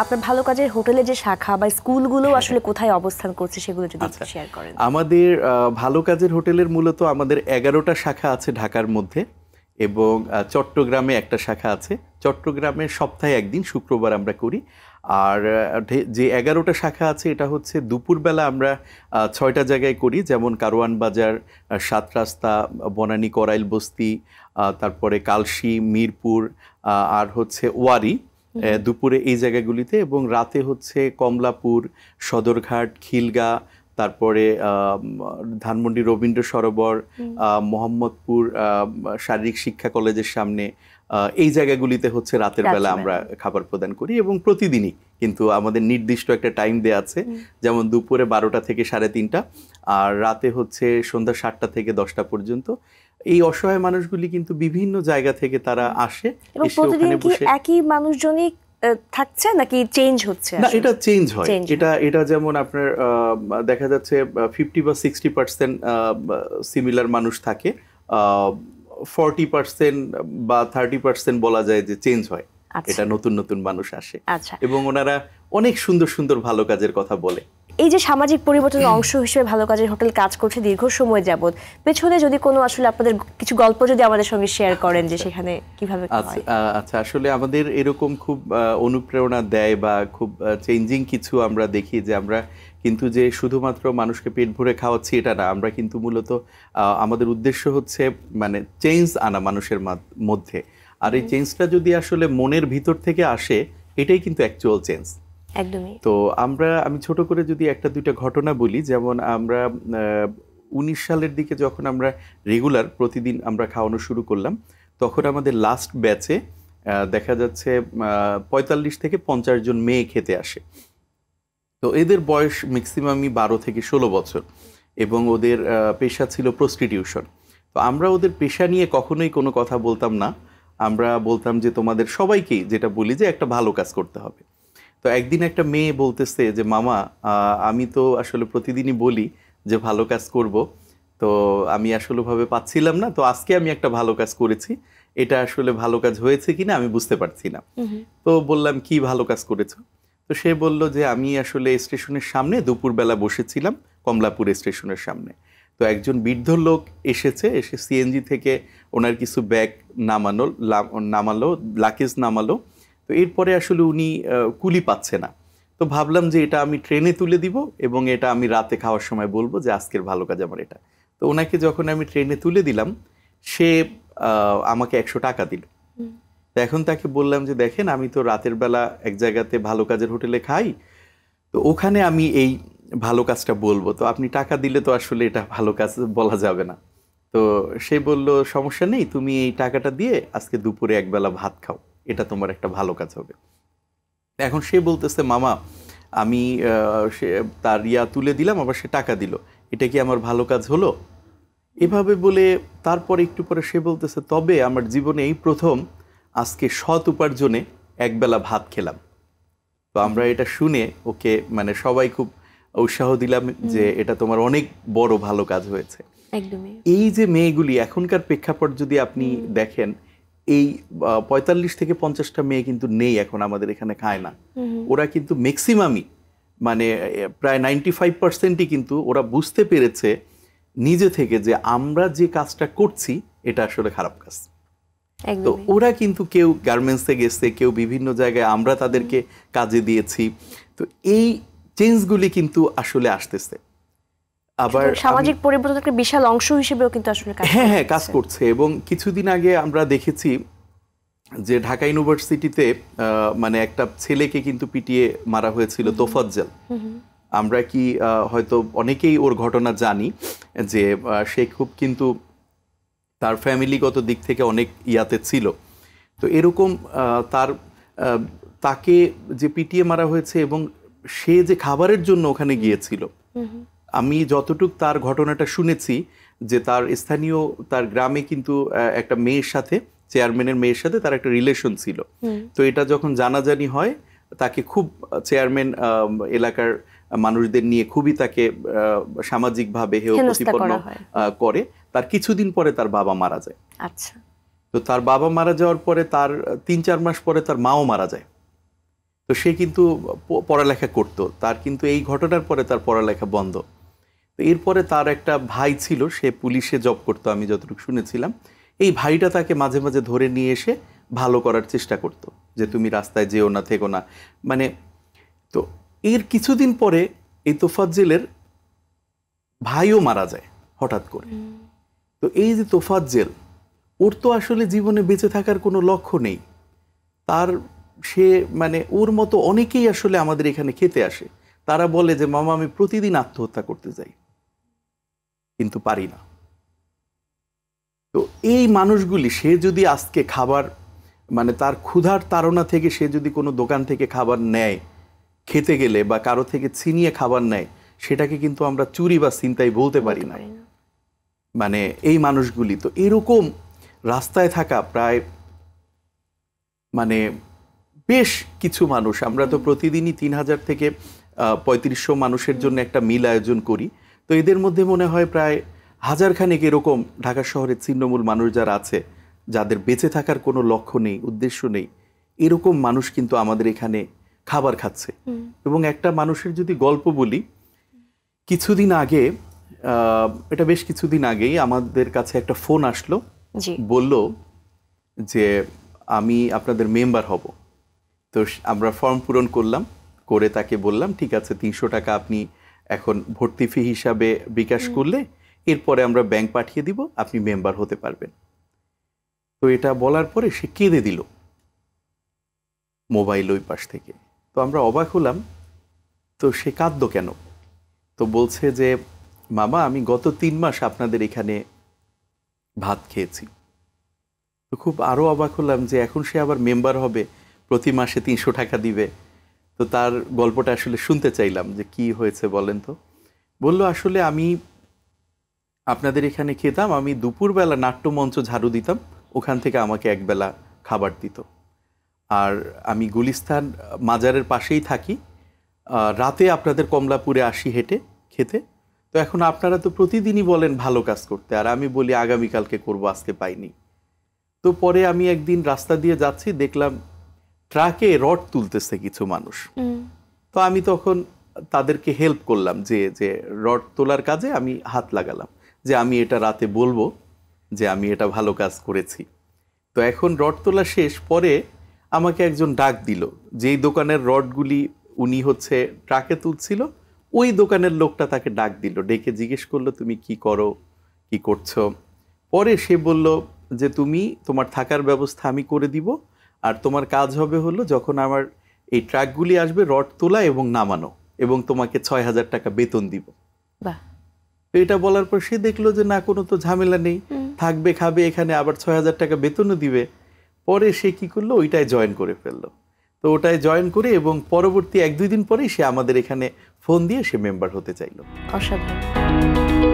আপনার ভালো কাজের হোটেলে যে শাখা বা স্কুলগুলো আসলে কোথায় অবস্থান করছে সেগুলো যদি একটু শেয়ার করেন। আমাদের ভালো কাজের হোটেলের মূলত আমাদের 11টা শাখা আছে ঢাকার মধ্যে এবং চট্টগ্রামে একটা শাখা আছে। চট্টগ্রামে সপ্তাহে একদিন শুক্রবার আমরা করি। আর যে 11টা শাখা আছে এটা হচ্ছে দুপুরবেলা আমরা 6টা জায়গায় করি, যেমন কারওয়ান বাজার, 7 রাস্তা, বনানী করাইল বস্তি, তারপরে কালশি, মিরপুর আর হচ্ছে ওয়ারি দুপুরে এই জায়গাগুলিতে, এবং রাতে হচ্ছে কমলাপুর, সদরঘাট, খিলগা, তারপরে ধানমন্ডি রবীন্দ্র সরোবর, মোহাম্মদপুর শারীরিক শিক্ষা কলেজের সামনে, এই জায়গাগুলিতে হচ্ছে রাতের বেলা আমরা খাবার প্রদান করি। এবং প্রতিদিনই কিন্তু আমাদের নির্দিষ্ট একটা টাইম দেওয়া আছে, যেমন দুপুরে 12টা থেকে 3:30, আর রাতে হচ্ছে সন্ধ্যা 7টা থেকে 10টা পর্যন্ত। এই অসহায় মানুষগুলি কিন্তু বিভিন্ন জায়গা থেকে তারা আসে, এসে ওখানে বসে। একই মানুষজনই থাকছে নাকি চেঞ্জ হচ্ছে? না, এটা চেঞ্জ হয়। এটা যেমন আপনার দেখা যাচ্ছে 50 বা 60% সিমিলার মানুষ থাকে, 40% বা 30% বলা যায় যে চেঞ্জ হয়। এটা নতুন নতুন মানুষ আসে এবং ওনারা অনেক সুন্দর সুন্দর ভালো কাজের কথা বলে। এই যে সামাজিক পরিবর্তনের অংশ হিসেবে ভালো কাজের হোটেল কাজ করছে দীর্ঘ সময় যাবত, পেছনে যদি কোনো আসলে আপনাদের কিছু গল্প যদি আমাদের সঙ্গে শেয়ার করেন যে সেখানে কিভাবে হয়। আচ্ছা, আসলে আমাদের এরকম খুব অনুপ্রেরণা দেয় বা খুব চেঞ্জিং কিছু আমরা দেখি, যে আমরা কিন্তু যে শুধুমাত্র মানুষকে পেট ভরে খাওয়াচ্ছি এটা না, আমরা কিন্তু মূলত আমাদের উদ্দেশ্য হচ্ছে মানে চেঞ্জ আনা মানুষের মধ্যে। আর এই চেঞ্জটা যদি আসলে মনের ভিতর থেকে আসে, এটাই কিন্তু অ্যাকচুয়াল চেঞ্জ। একদমই। তো আমি ছোট করে যদি একটা দুইটা ঘটনা বলি, যেমন আমরা 19 সালের দিকে যখন আমরা রেগুলার প্রতিদিন আমরা খাওয়ানো শুরু করলাম, তখন আমাদের লাস্ট ব্যাচে দেখা যাচ্ছে 45 থেকে 50 জন মেয়ে খেতে আসে। তো এদের বয়স ম্যাক্সিমামই 12 থেকে 16 বছর এবং ওদের পেশা ছিল প্রস্টিটিউশন। তো আমরা ওদের পেশা নিয়ে কখনোই কোনো কথা বলতাম না, আমরা বলতাম যে তোমাদের সবাইকেই যেটা বলি যে একটা ভালো কাজ করতে হবে। তো একদিন একটা মেয়ে বলতেছে যে মামা, আমি তো আসলে প্রতিদিনই বলি যে ভালো কাজ করব, তো আমি আসলে ভাবে পাচ্ছিলাম না, তো আজকে আমি একটা ভালো কাজ করেছি, এটা আসলে ভালো কাজ হয়েছে কিনা আমি বুঝতে পারছি না। তো বললাম কি ভালো কাজ করেছো? তো সে বলল যে আমি আসলে স্টেশনের সামনে দুপুরবেলা বসেছিলাম, কমলাপুর স্টেশনের সামনে। তো একজন বৃদ্ধ লোক এসে সিএনজি থেকে ওনার কিছু ব্যাগ নামালো, লাকেজ নামালো। তো এরপরে আসলে উনি কুলি পাচ্ছে না, তো ভাবলাম যে এটা আমি ট্রেনে তুলে দিব এবং এটা আমি রাতে খাওয়ার সময় বলবো যে আজকের ভালো কাজ আমার এটা। তো ওনাকে যখন আমি ট্রেনে তুলে দিলাম, সে আমাকে 100 টাকা দিল। তো এখন তাকে বললাম যে দেখেন, আমি তো রাতের বেলা এক জায়গাতে ভালো কাজের হোটেলে খাই, তো ওখানে আমি এই ভালো কাজটা বলবো, তো আপনি টাকা দিলে তো আসলে এটা ভালো কাজ বলা যাবে না। তো সে বলল সমস্যা নেই, তুমি এই টাকাটা দিয়ে আজকে দুপুরে একবেলা ভাত খাও, এটা তোমার একটা ভালো কাজ হবে। এখন সে বলতেছে মামা, আমি তার তুলে দিলাম, আবার সে টাকা দিল, এটা কি আমার ভালো কাজ হলো? এভাবে বলে তারপর একটু পরে সে বলতেছে তবে আমার জীবনে এই প্রথম আজকে সৎ উপার্জনে একবেলা ভাত খেলাম। তো আমরা এটা শুনে ওকে মানে সবাই খুব উৎসাহ দিলাম যে এটা তোমার অনেক বড় ভালো কাজ হয়েছে। একদমই। এই যে মেয়েগুলি এখনকার প্রেক্ষাপট যদি আপনি দেখেন, এই 45 থেকে 50টা মেয়ে কিন্তু নেই এখন আমাদের এখানে, খায় না। ওরা কিন্তু ম্যাক্সিমামই মানে প্রায় 95%ই কিন্তু ওরা বুঝতে পেরেছে নিজে থেকে যে আমরা যে কাজটা করছি এটা আসলে খারাপ কাজ। তো ওরা কিন্তু কেউ গার্মেন্টসে গেছে, কেউ বিভিন্ন জায়গায় আমরা তাদেরকে কাজে দিয়েছি। তো এই চেঞ্জগুলি কিন্তু আসলে আসতেছে। আবার সামাজিক পরিবর্তনের একটা বিশাল অংশ হিসেবেও কিন্তু আসলে কাজ করছে। এবং কিছুদিন আগে আমরা দেখেছি যে ঢাকা ইউনিভার্সিটিতে মানে একটা ছেলেকে কিন্তু পিটিয়ে মারা হয়েছিল, তোফাজ্জল। আমরা কি হয়তো অনেকেই ওর ঘটনা জানি যে সে খুব কিন্তু তার ফ্যামিলিগত দিক থেকে অনেক ইয়াতে ছিল। তো এরকম তাকে যে পিটিয়ে মারা হয়েছে এবং সে যে খাবারের জন্য ওখানে গিয়েছিল, আমি যতটুক তার ঘটনাটা শুনেছি যে তার স্থানীয় তার গ্রামে কিন্তু একটা মেয়ের সাথে, চেয়ারম্যানের মেয়ের সাথে তার একটা রিলেশন ছিল। তো এটা যখন জানাজানি হয়, তাকে খুব চেয়ারম্যান এলাকার মানুষদের নিয়ে খুবই তাকে সামাজিকভাবে হেয় প্রতিপন্ন করে। তার কিছুদিন পরে তার বাবা মারা যায়। তো তার বাবা মারা যাওয়ার পরে তার 3-4 মাস পরে তার মাও মারা যায়। তো সে কিন্তু পড়ালেখা করতো, তার কিন্তু এই ঘটনার পরে তার পড়ালেখা বন্ধ। তো এরপরে তার একটা ভাই ছিল, সে পুলিশে জব করতো আমি যতটুকু শুনেছিলাম। এই ভাইটা তাকে মাঝে মাঝে ধরে নিয়ে এসে ভালো করার চেষ্টা করতো, যে তুমি রাস্তায় যেও না, থেকো না, মানে। তো এর কিছুদিন পরে এই তোফাজ্জেলের ভাইও মারা যায় হঠাৎ করে। তো এই যে তোফাজ্জেল, ওর তো আসলে জীবনে বেঁচে থাকার কোনো লক্ষ্য নেই। তার সে মানে ওর মতো অনেকেই আসলে আমাদের এখানে খেতে আসে, তারা বলে যে মামা আমি প্রতিদিন আত্মহত্যা করতে যাই কিন্তু পারি না। তো এই মানুষগুলি, সে যদি আজকে খাবার মানে তার ক্ষুধার তাড়না থেকে সে যদি কোনো দোকান থেকে খাবার নেয় খেতে গেলে, বা কারো থেকে ছিনিয়ে খাবার নেয়, সেটাকে কিন্তু আমরা চুরি বা ছিনতাই বলতে পারি না। মানে এই মানুষগুলি তো এরকম রাস্তায় থাকা প্রায় মানে বেশ কিছু মানুষ, আমরা তো প্রতিদিনই 3000 থেকে 3500 মানুষের জন্য একটা মিল আয়োজন করি। তো এদের মধ্যে মনে হয় প্রায় 1000 খানেক এরকম ঢাকা শহরের ছিন্নমূল মানুষ যারা আছে, যাদের বেঁচে থাকার কোনো লক্ষ্য নেই, উদ্দেশ্য নেই, এরকম মানুষ কিন্তু আমাদের এখানে খাবার খাচ্ছে। এবং একটা মানুষের যদি গল্প বলি, কিছুদিন আগে, এটা বেশ কিছুদিন আগেই আমাদের কাছে একটা ফোন আসলো, বলল যে আমি আপনাদের মেম্বার হব। তো আমরা ফর্ম পূরণ করলাম, করে তাকে বললাম ঠিক আছে 300 টাকা আপনি এখন ভর্তি ফি হিসাবে বিকাশ করলে এরপরে আমরা ব্যাংক পাঠিয়ে দিব, আপনি মেম্বার হতে পারবেন। তো এটা বলার পরে সে কেঁদে দিল মোবাইল ওই পাশ থেকে। তো আমরা অবাক হলাম, তো সে কাঁদলো কেন? তো বলছে যে মামা আমি গত 3 মাস আপনাদের এখানে ভাত খেয়েছি। তো খুব আরও অবাক হলাম যে এখন সে আবার মেম্বার হবে, প্রতি মাসে 300 টাকা দিবে। তো তার গল্পটা আসলে শুনতে চাইলাম যে কি হয়েছে বলেন তো। বলল আসলে আমি আপনাদের এখানে খেতাম, আমি দুপুরবেলা নাট্যমঞ্চ ঝাড়ু দিতাম, ওখান থেকে আমাকে একবেলা খাবার দিত। আর আমি গুলিস্তান মাজারের পাশেই থাকি, রাতে আপনাদের কমলাপুরে আসি হেঁটে খেতে। তো এখন আপনারা তো প্রতিদিনই বলেন ভালো কাজ করতে, আর আমি বলি আগামীকালকে করব, আজকে পাইনি। তো পরে আমি একদিন রাস্তা দিয়ে যাচ্ছি, দেখলাম ট্রাকে রড তুলতেছে কিছু মানুষ। তো আমি তখন তাদেরকে হেল্প করলাম, যে রড তোলার কাজে আমি হাত লাগালাম, যে আমি এটা রাতে বলবো যে আমি এটা ভালো কাজ করেছি। তো এখন রড তোলা শেষ, পরে আমাকে একজন ডাক দিল, যেই দোকানের রডগুলি উনি হচ্ছে ট্রাকে তুলছিল, ওই দোকানের লোকটা তাকে ডাক দিল, ডেকে জিজ্ঞেস করলো তুমি কি করো, কি করছো। পরে সে বলল যে তুমি তোমার থাকার ব্যবস্থা আমি করে দিব, আর তোমার কাজ হবে হলো যখন আমার এই ট্রাকগুলি আসবে রড তোলা এবং নামানো, এবং তোমাকে 6000 টাকা বেতন দিব। তো এটা বলার পর সে দেখলো যে না, কোনো তো ঝামেলা নেই, থাকবে খাবে এখানে, আবার 6000 টাকা বেতনও দিবে। পরে সে কি করলো, ওইটাই জয়েন করে ফেললো। তো ওটাই জয়েন করে এবং পরবর্তী 1-2 দিন পরেই সে আমাদের এখানে ফোন দিয়ে সে মেম্বার হতে চাইলো। অসাধারণ।